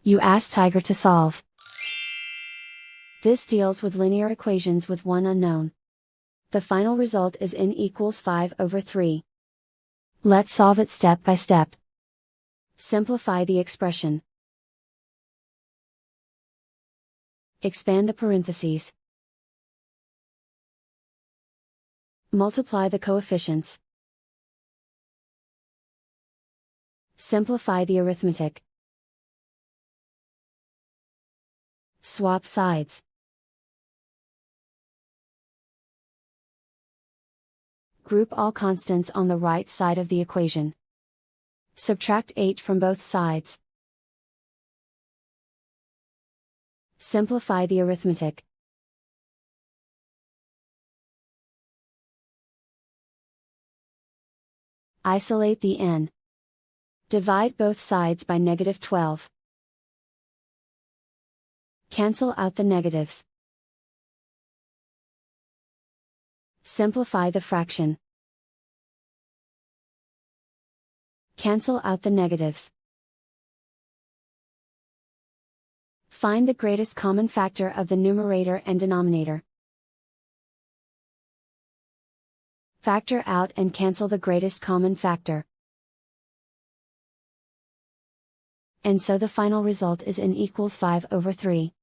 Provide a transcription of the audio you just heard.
You ask Tiger to solve. This deals with linear equations with one unknown. The final result is n equals 5/3. Let's solve it step by step. Simplify the expression. Expand the parentheses. Multiply the coefficients. Simplify the arithmetic. Swap sides. Group all constants on the right side of the equation. Subtract 8 from both sides. Simplify the arithmetic. Isolate the n. Divide both sides by -12. Cancel out the negatives. Simplify the fraction. Cancel out the negatives. Find the greatest common factor of the numerator and denominator. Factor out and cancel the greatest common factor. And so the final result is n equals 5/3.